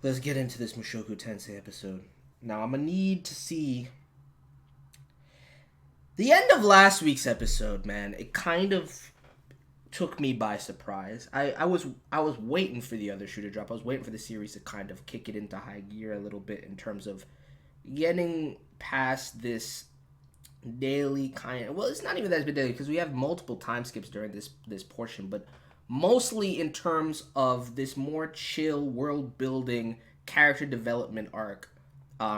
Let's get into this Mushoku Tensei episode. Now, I'm gonna need to see the end of last week's episode, man. It kind of took me by surprise. I was waiting for the other shoe to drop. I was waiting for the series to kind of kick it into high gear a little bit in terms of getting past this daily kind of, well, it's not even that daily because we have multiple time skips during this portion, but mostly in terms of this more chill world building character development arc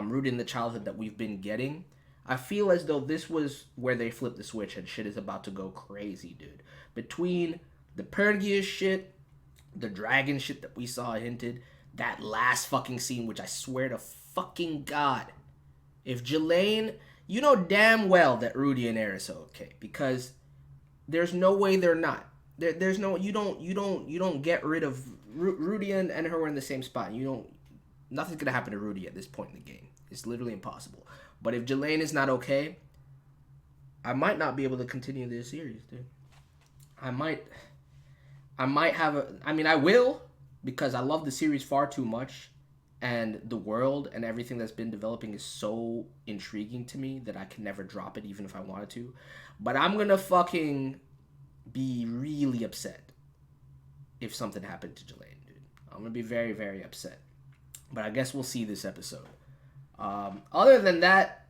rooted in the childhood that we've been getting. I feel as though this was where they flipped the switch and shit is about to go crazy, dude. Between the Pergius shit, the dragon shit that we saw hinted, that last fucking scene, which I swear to fucking God, if Jelaine, you know damn well that Rudy and Eris are okay, because there's no way they're not. There's no, you don't get rid of Rudy and her were in the same spot. Nothing's gonna happen to Rudy at this point in the game. It's literally impossible. But if Jelaine is not okay, I might not be able to continue this series, dude. I might have I will, because I love the series far too much, and the world and everything that's been developing is so intriguing to me that I can never drop it even if I wanted to. But I'm gonna fucking be really upset if something happened to Jelaine, dude. I'm gonna be very, very upset. But I guess we'll see this episode. Other than that,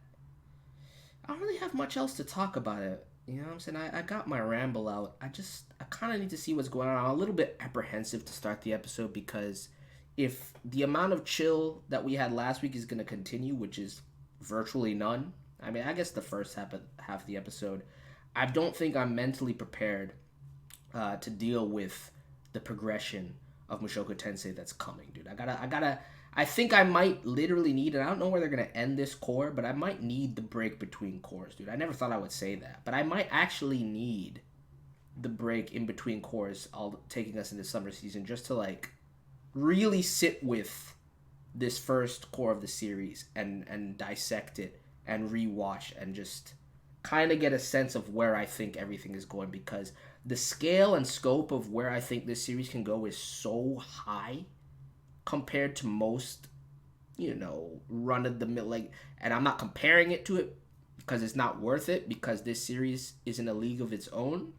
I don't really have much else to talk about it. You know what I'm saying? I got my ramble out. I kind of need to see what's going on. I'm a little bit apprehensive to start the episode because if the amount of chill that we had last week is going to continue, which is virtually none, I mean, I guess the first half of the episode, I don't think I'm mentally prepared to deal with the progression of Mushoku Tensei that's coming, dude. I think I might literally need, and I don't know where they're going to end this core, but I might need the break between cores, dude. I never thought I would say that, but I might actually need the break in between cores, all taking us into summer season, just to, like, really sit with this first core of the series and dissect it and rewatch and just kind of get a sense of where I think everything is going, because the scale and scope of where I think this series can go is so high compared to most, run-of-the-mill, like, and I'm not comparing it to it because it's not worth it, because this series is in a league of its own.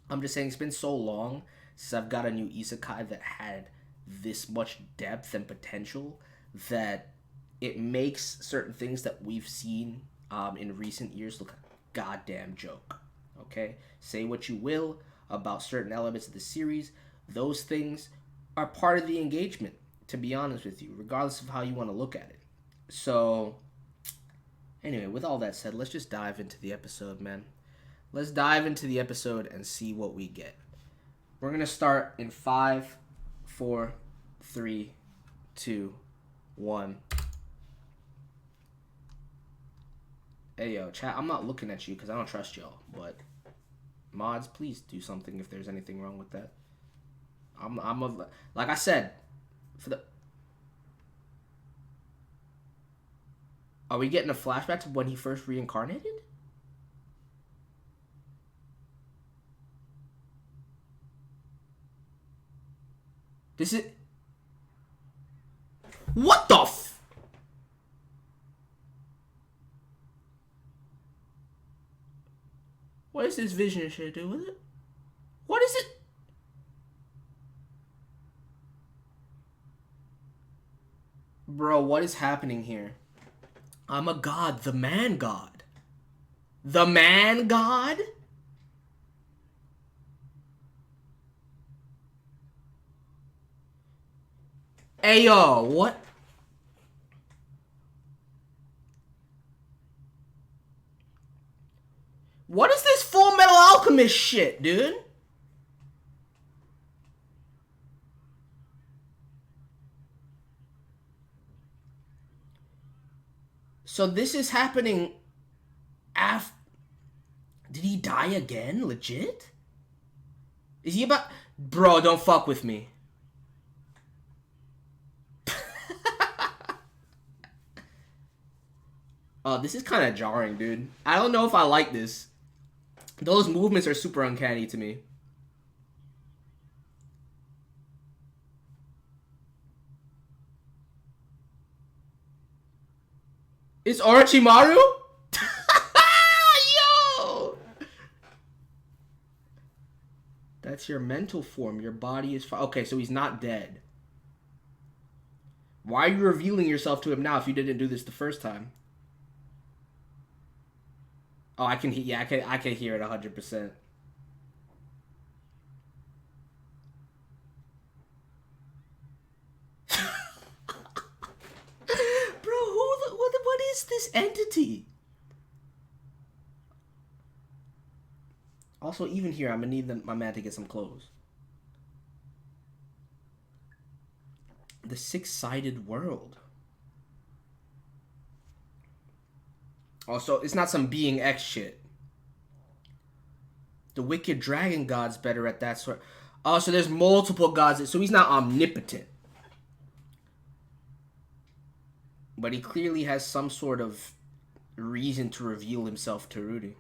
I'm just saying it's been so long since I've got a new isekai that had this much depth and potential that it makes certain things that we've seen in recent years look like a goddamn joke. Okay? Say what you will about certain elements of the series. Those things are part of the engagement, to be honest with you, regardless of how you want to look at it. So, anyway, with all that said, let's just dive into the episode, man. Let's dive into the episode and see what we get. We're going to start in 5, 4, 3, 2, 1. Hey, yo, chat, I'm not looking at you because I don't trust y'all, but mods, please do something if there's anything wrong with that. Like I said, are we getting a flashback to when he first reincarnated? This is... What the f... What is this vision shit do with it? What is it? Bro, what is happening here? I'm a god. The man god. The man god? Ayo, what? What is this Full Metal Alchemist shit, dude? So this is happening after... Did he die again? Legit? Is he about... Bro, don't fuck with me. Oh, this is kind of jarring, dude. I don't know if I like this. Those movements are super uncanny to me. It's Orochimaru? Yo! That's your mental form. Your body is fine. Okay, so he's not dead. Why are you revealing yourself to him now if you didn't do this the first time? Oh, I can hear it 100%. What is this entity? Also, even here, I'm gonna need my man to get some clothes. The six-sided world. Also, it's not some being X shit. The wicked dragon god's better at that sort. Oh, so there's multiple gods. So he's not omnipotent. But he clearly has some sort of reason to reveal himself to Rudy.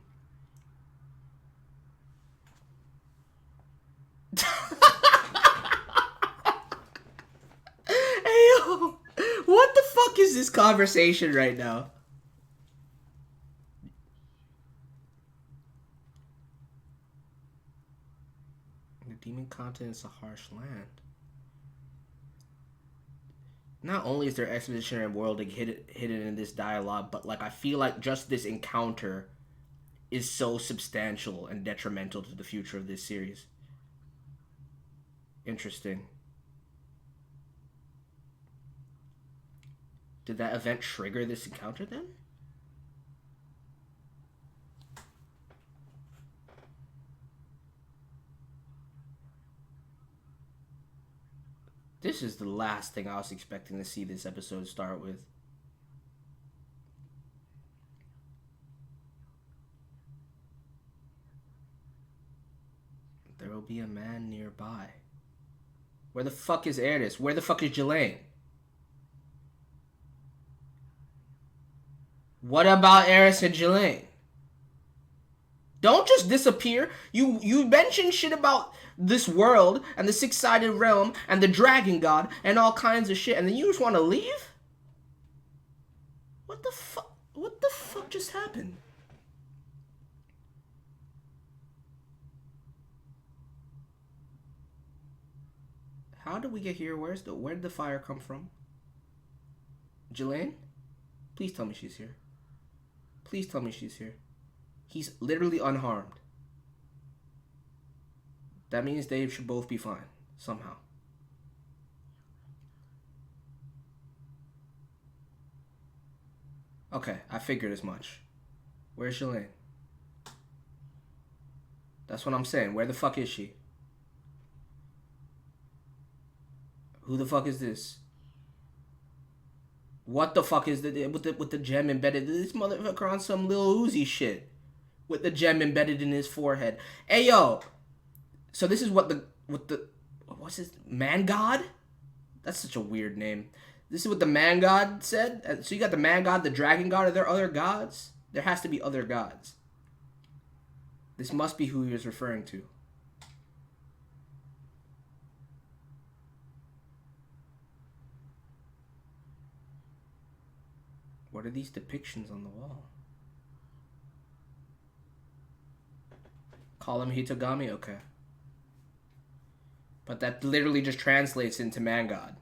Hey, yo. What the fuck is this conversation right now? The demon continent is a harsh land. Not only is there expositionary worlding hidden in this dialogue, but like I feel like just this encounter is so substantial and detrimental to the future of this series. Interesting. Did that event trigger this encounter then? This is the last thing I was expecting to see this episode start with. There will be a man nearby. Where the fuck is Eris? Where the fuck is Jelaine? What about Eris and Jelaine? Don't just disappear. You mentioned shit about this world and the six-sided realm and the dragon god and all kinds of shit, and then you just want to leave? What the fuck? What the fuck just happened? How did we get here? Where did the fire come from? Jelaine? Please tell me she's here. Please tell me she's here. He's literally unharmed. That means they should both be fine, somehow. Okay, I figured as much. Where's Jelaine? That's what I'm saying. Where the fuck is she? Who the fuck is this? What the fuck is with the gem embedded? This motherfucker on some Lil Uzi shit. With the gem embedded in his forehead. Hey yo. So this is what's his man god? That's such a weird name. This is what the man god said. So you got the man god, the dragon god. Are there other gods? There has to be other gods. This must be who he was referring to. What are these depictions on the wall? Call him Hitogami? Okay. But that literally just translates into man god.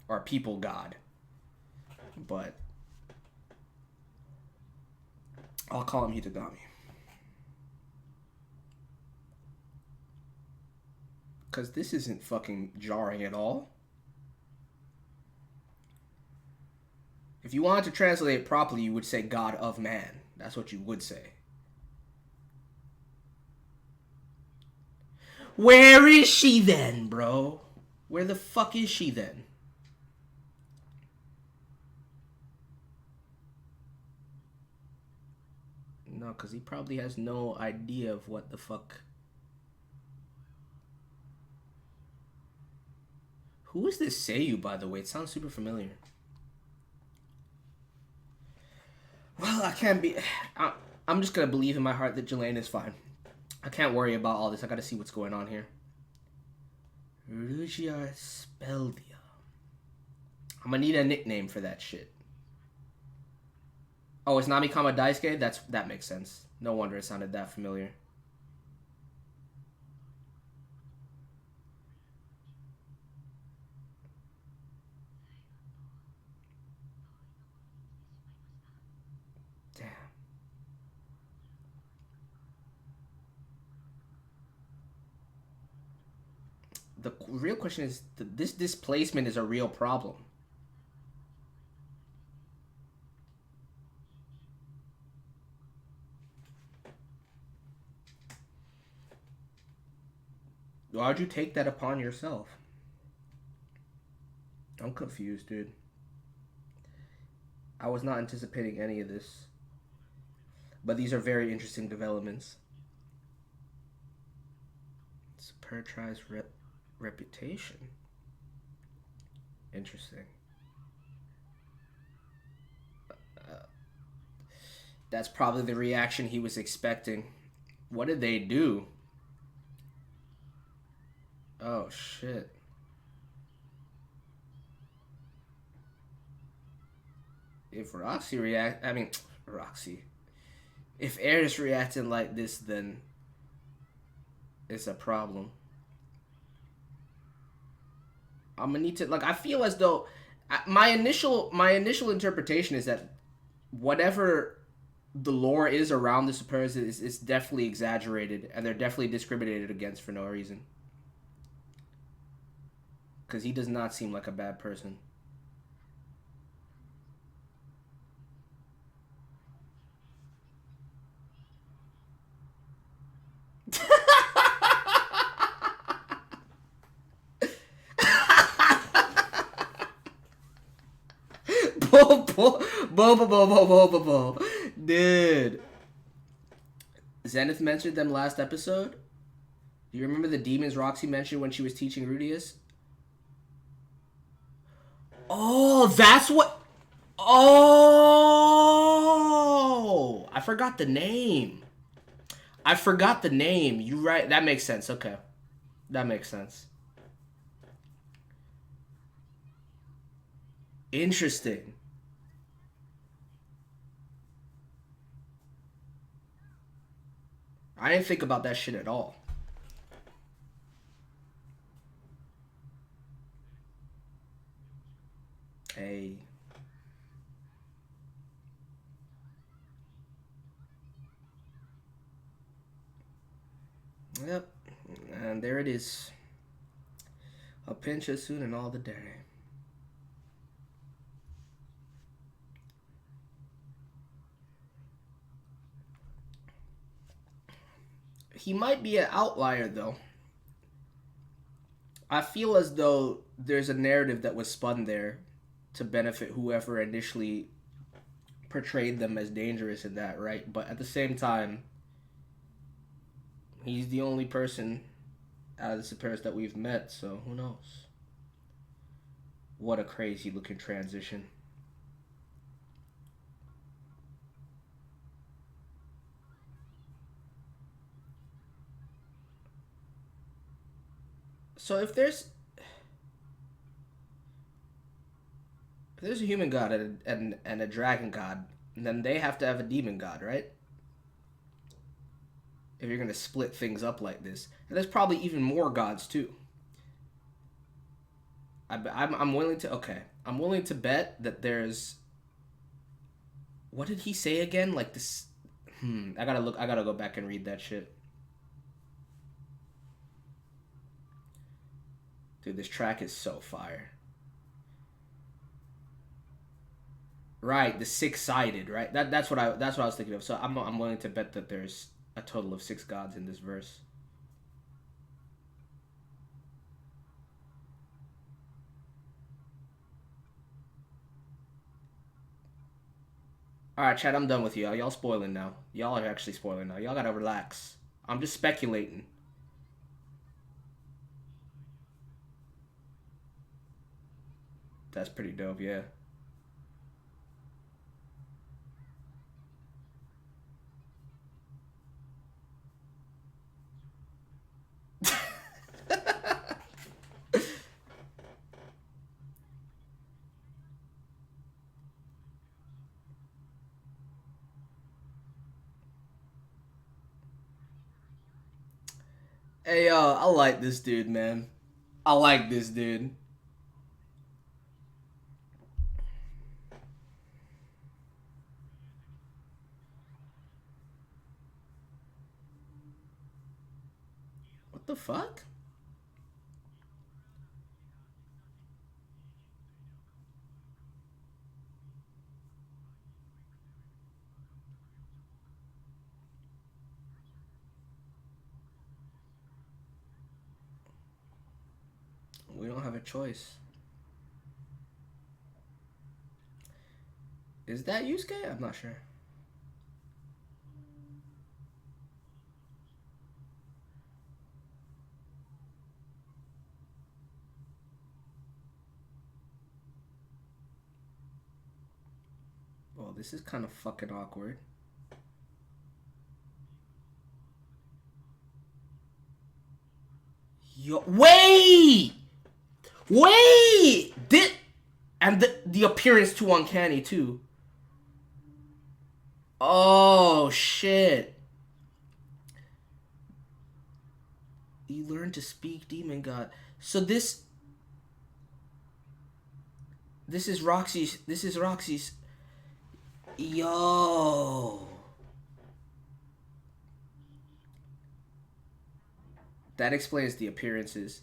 Or people god. But I'll call him Hitogami. Because this isn't fucking jarring at all. If you wanted to translate it properly, you would say God of man. That's what you would say. Where is she then, bro? Where the fuck is she then? No, because he probably has no idea of what the fuck. Who is this Seiyu, by the way? It sounds super familiar. Well, I can't be... I'm just going to believe in my heart that Jelaine is fine. I can't worry about all this. I got to see what's going on here. Rugia Speldia. I'm going to need a nickname for that shit. Oh, it's Namikama Daisuke? That makes sense. No wonder it sounded that familiar. Damn. The real question is, this displacement is a real problem. Why'd you take that upon yourself? I'm confused, dude. I was not anticipating any of this. But these are very interesting developments. Supertri's reputation. Interesting. That's probably the reaction he was expecting. What did they do? Oh, shit. If Roxy Roxy. If Air is reacting like this, then it's a problem. I'm gonna need to, like, I feel as though my initial interpretation is that whatever the lore is around the Supers is definitely exaggerated, and they're definitely discriminated against for no reason. Because he does not seem like a bad person. Dude. Zenith mentioned them last episode. Do you remember the demons Roxy mentioned when she was teaching Rudeus? Oh, that's what... Oh! I forgot the name. You're right. That makes sense. Okay. That makes sense. Interesting. I didn't think about that shit at all. Hey. Yep. And there it is. A pinch as soon and all the day. He might be an outlier, though. I feel as though there's a narrative that was spun there to benefit whoever initially portrayed them as dangerous in that, right? But at the same time, he's the only person out of the Supers that we've met, so who knows? What a crazy looking transition. So if there's a human god and a dragon god, then they have to have a demon god, right? If you're gonna split things up like this, and there's probably even more gods too. I'm willing to I'm willing to bet that there's. What did he say again? Like this. I gotta go back and read that shit. Dude, this track is so fire. Right, the six-sided, right? That's what I was thinking of. So I'm willing to bet that there's a total of 6 gods in this verse. Alright, chat, I'm done with y'all. Y'all spoiling now. Y'all are actually spoiling now. Y'all gotta relax. I'm just speculating. That's pretty dope, yeah. Hey, I like this dude, man. I like this dude. What the fuck? We don't have a choice. Is that Yusuke? I'm not sure. Well, this is kind of fucking awkward. Yo, wait! Wait! And the appearance too uncanny, too. Oh, shit. You learn to speak demon god. So this is Roxy's. This is Roxy's. Yo. That explains the appearances.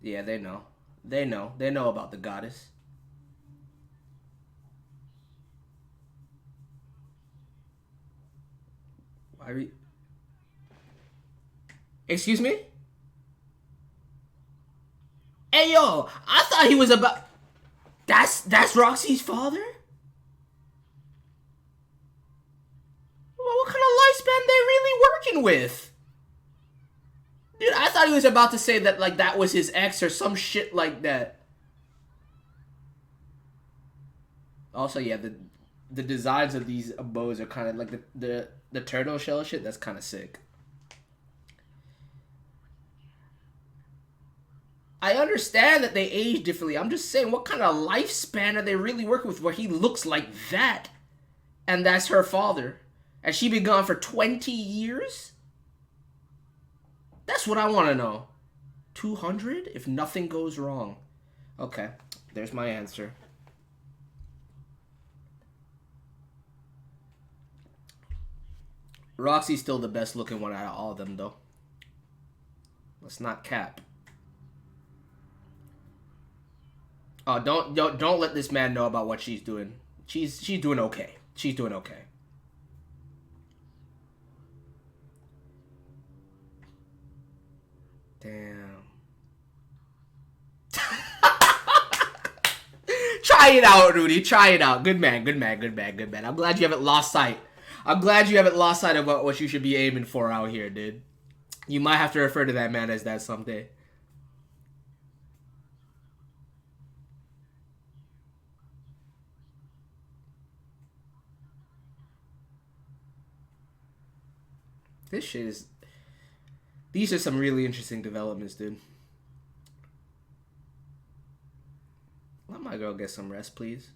Yeah, they know. They know. They know about the goddess. Why are we... Excuse me? Hey, yo. I thought he was about... That's Roxy's father? Well, what kind of lifespan they really working with? Dude, I thought he was about to say that, like, that was his ex or some shit like that. Also, yeah, the designs of these bows are kind of like the turtle shell shit. That's kind of sick. I understand that they age differently. I'm just saying, what kind of lifespan are they really working with where he looks like that? And that's her father. And she been gone for 20 years? That's what I want to know. 200 if nothing goes wrong. Okay, there's my answer. Roxy's still the best looking one out of all of them, though. Let's not cap. Oh, don't let this man know about what she's doing. She's doing okay. She's doing okay. Damn. Try it out, Rudy. Try it out. Good man, good man, good man, good man. I'm glad you haven't lost sight. I'm glad you haven't lost sight about what you should be aiming for out here, dude. You might have to refer to that man as that someday. This shit is... These are some really interesting developments, dude. Let my girl get some rest, please.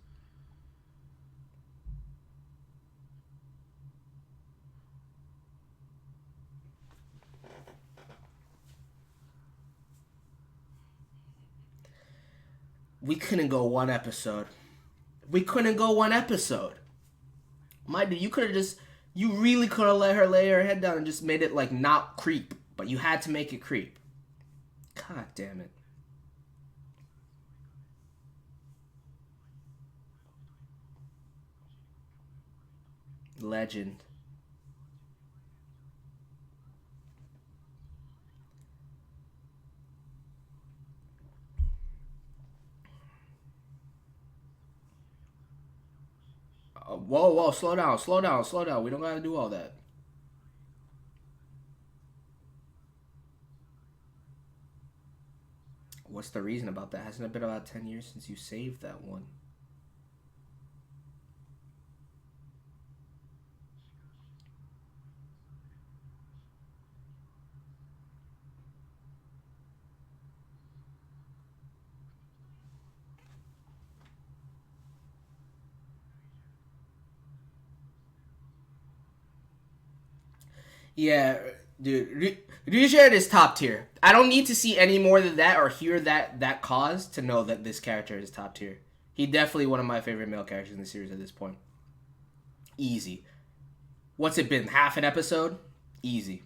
We couldn't go one episode. We couldn't go one episode. My dude, you could have just... You really could have let her lay her head down and just made it, like, not creep. But you had to make it creep. God damn it. Legend. Whoa, slow down, slow down, slow down. We don't gotta do all that. What's the reason about that? Hasn't it been about 10 years since you saved that one? Yeah, Dude, Reincarnated is top tier. I don't need to see any more than that or hear that cause to know that this character is top tier. He definitely one of my favorite male characters in the series at this point. Easy. What's it been? Half an episode? Easy.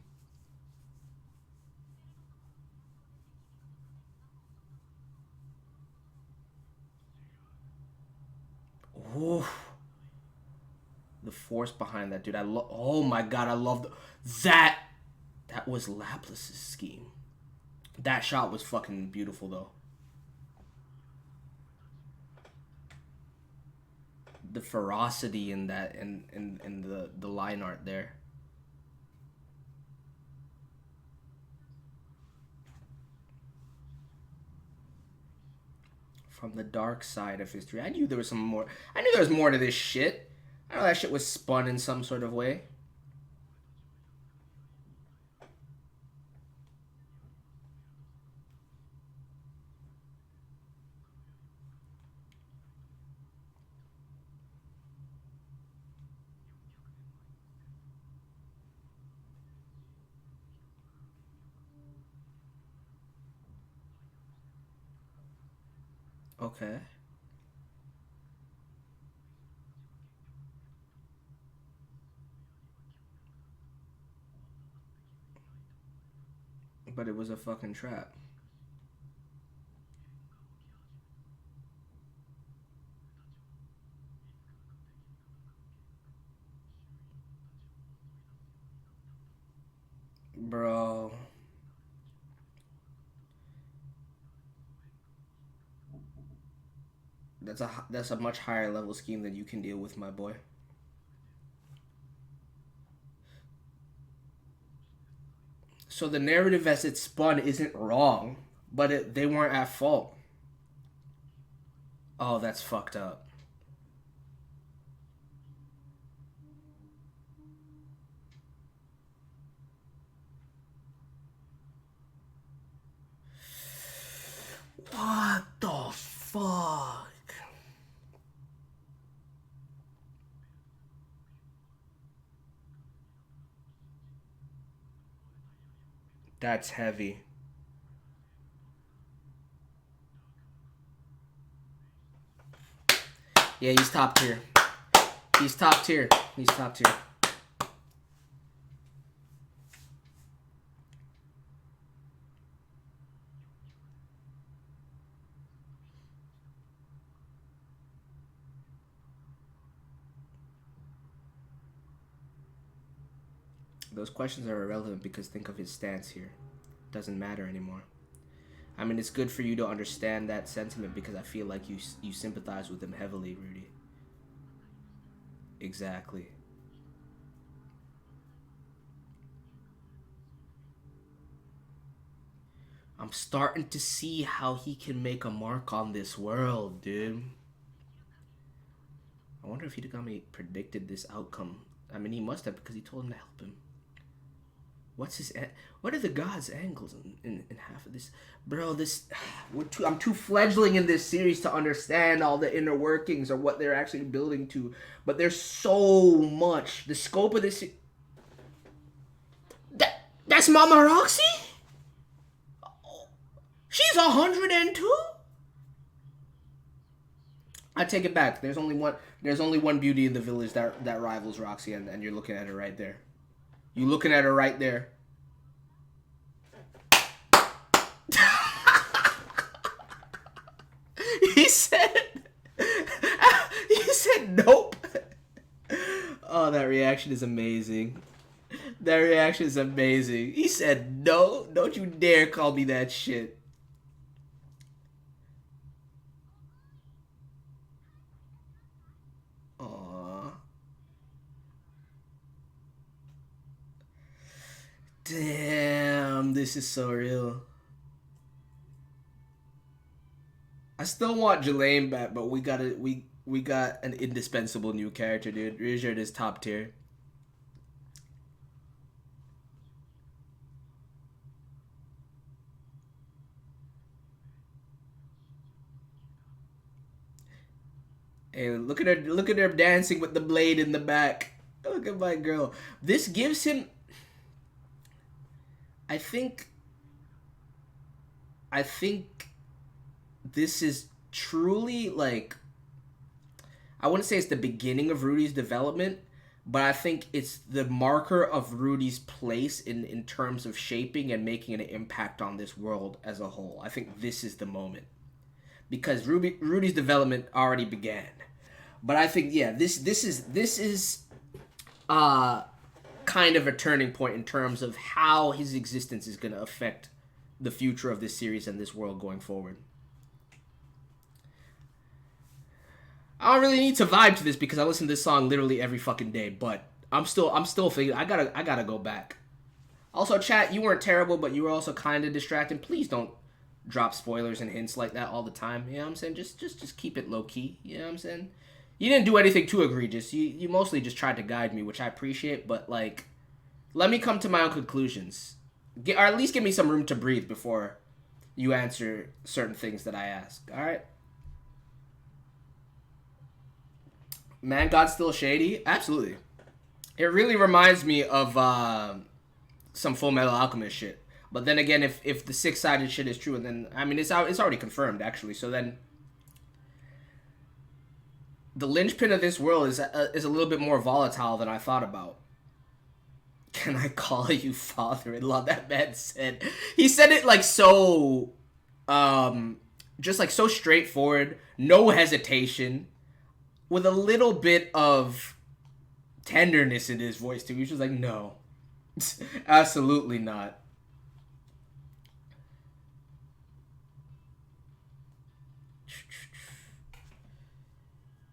Ooh. The force behind that, dude. Oh my god, I love that. That was Laplace's scheme. That shot was fucking beautiful, though. The ferocity in that, in the line art there. From the dark side of history. I knew there was some more. I knew there was more to this shit. I know that shit was spun in some sort of way. Okay. But it was a fucking trap. Bro. That's a much higher level scheme than you can deal with, my boy. So the narrative as it's spun isn't wrong, but they weren't at fault. Oh, that's fucked up. What the fuck? That's heavy. Yeah, he's top tier. He's top tier. He's top tier. Those questions are irrelevant because think of his stance here. It doesn't matter anymore. I mean, it's good for you to understand that sentiment because I feel like you sympathize with him heavily, Rudy. Exactly. I'm starting to see how he can make a mark on this world, dude. I wonder if Hidegami predicted this outcome. I mean, he must have because he told him to help him. What are the gods' angles in half of this, bro? I'm too fledgling in this series to understand all the inner workings or what they're actually building to. But there's so much. The scope of this. That's Mama Roxy. She's 102. I take it back. There's only one beauty in the village that rivals Roxy, and you're looking at her right there. You looking at her right there. He said nope. Oh, that reaction is amazing. That reaction is amazing. He said no. Don't you dare call me that shit. Damn, this is so real. I still want Jelaine back, but we got an indispensable new character, dude. Richard is top tier. Hey, look at her dancing with the blade in the back. Look at my girl. This gives him I think this is truly like, I wouldn't say it's the beginning of Rudy's development, but I think it's the marker of Rudy's place in terms of shaping and making an impact on this world as a whole. I think this is the moment. Because Rudy's development already began. But I think, yeah, this is kind of a turning point in terms of how his existence is going to affect the future of this series and this world going forward. I don't really need to vibe to this because I listen to this song literally every fucking day, but I'm still thinking I gotta go back. Also, chat, you weren't terrible, but you were also kind of distracting. Please don't drop spoilers and hints like that all the time. You know what I'm saying? Just keep it low key. You know what I'm saying? You didn't do anything too egregious. You mostly just tried to guide me, which I appreciate. But like, let me come to my own conclusions, or at least give me some room to breathe before you answer certain things that I ask. All right. Man, God's still shady? Absolutely. It really reminds me of some Full Metal Alchemist shit. But then again, if the six-sided shit is true, and then, I mean, it's already confirmed, actually. So then, the linchpin of this world is a little bit more volatile than I thought about. Can I call you father-in-law? That man said. He said it like so, just like so straightforward, no hesitation, with a little bit of tenderness in his voice too. He was just like, no, absolutely not.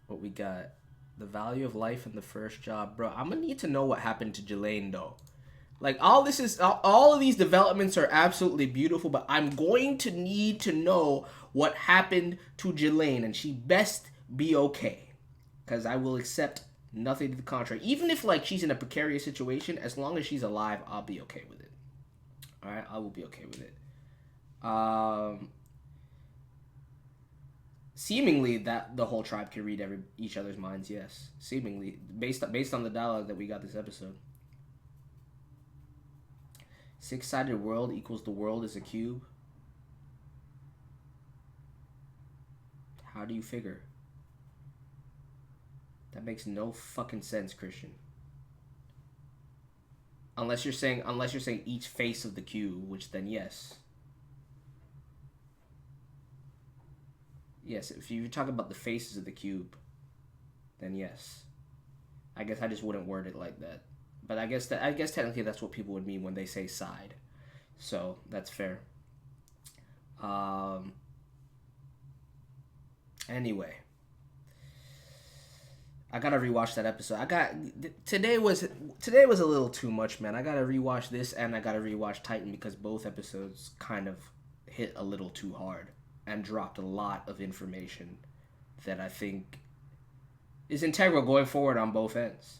What we got? The value of life in the first job, bro. I'm gonna need to know what happened to Jelaine though. Like, all of these developments are absolutely beautiful, but I'm going to need to know what happened to Jelaine, and she best be okay. Because I will accept nothing to the contrary. Even if, like, she's in a precarious situation, as long as she's alive, I'll be okay with it. Alright? I will be okay with it. Seemingly, that the whole tribe can read each other's minds, yes. Seemingly. Based on the dialogue that we got this episode. Six-sided world equals the world is a cube. How do you figure? That makes no fucking sense, Christian. Unless you're saying each face of the cube, which then yes. Yes, if you talk about the faces of the cube, then yes. I guess I just wouldn't word it like that. But I guess technically that's what people would mean when they say side. So, that's fair. Anyway. I gotta rewatch that episode. Today was a little too much, man. I gotta rewatch this and I gotta rewatch Titan because both episodes kind of hit a little too hard and dropped a lot of information that I think is integral going forward on both ends.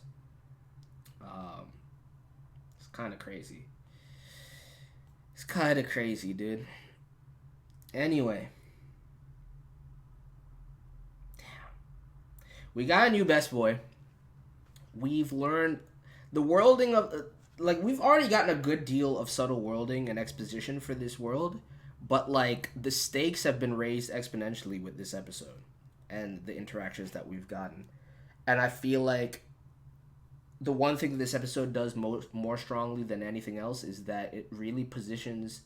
It's kind of crazy. It's kind of crazy, dude. Anyway. We got a new best boy. We've learned the worlding of... Like, we've already gotten a good deal of subtle worlding and exposition for this world. But, like, the stakes have been raised exponentially with this episode. And the interactions that we've gotten. And I feel like the one thing that this episode does more strongly than anything else is that it really positions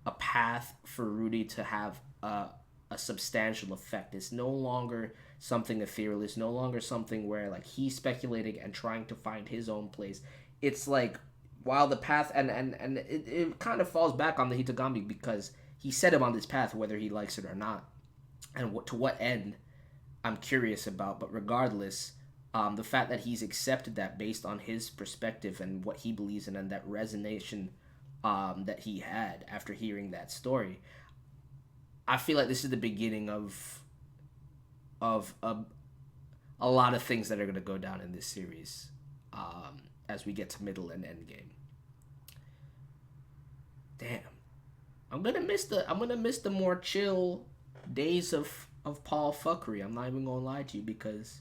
a path for Rudy to have a substantial effect. It's no longer something ethereal. It's no longer something where like he's speculating and trying to find his own place. It's like while the path and it kind of falls back on the Hitagami because he set him on this path whether he likes it or not. And to what end, I'm curious about. But regardless, the fact that he's accepted that based on his perspective and what he believes in and that resonation that he had after hearing that story, I feel like this is the beginning of a lot of things that are going to go down in this series as we get to middle and end game. Damn, I'm gonna miss the more chill days of Paul fuckery. I'm not even gonna lie to you because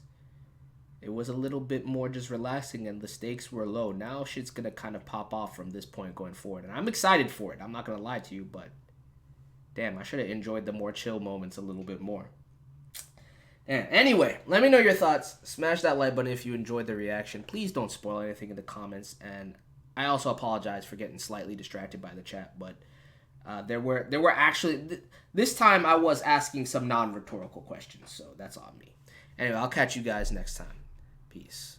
It was a little bit more just relaxing and the stakes were low. Now shit's gonna kind of pop off from this point going forward. And I'm excited for it. I'm not gonna lie to you, but damn, I should have enjoyed the more chill moments a little bit more. And anyway, let me know your thoughts. Smash that like button if you enjoyed the reaction. Please don't spoil anything in the comments. And I also apologize for getting slightly distracted by the chat, but there were actually this time I was asking some non-rhetorical questions, so that's on me. Anyway, I'll catch you guys next time. Peace.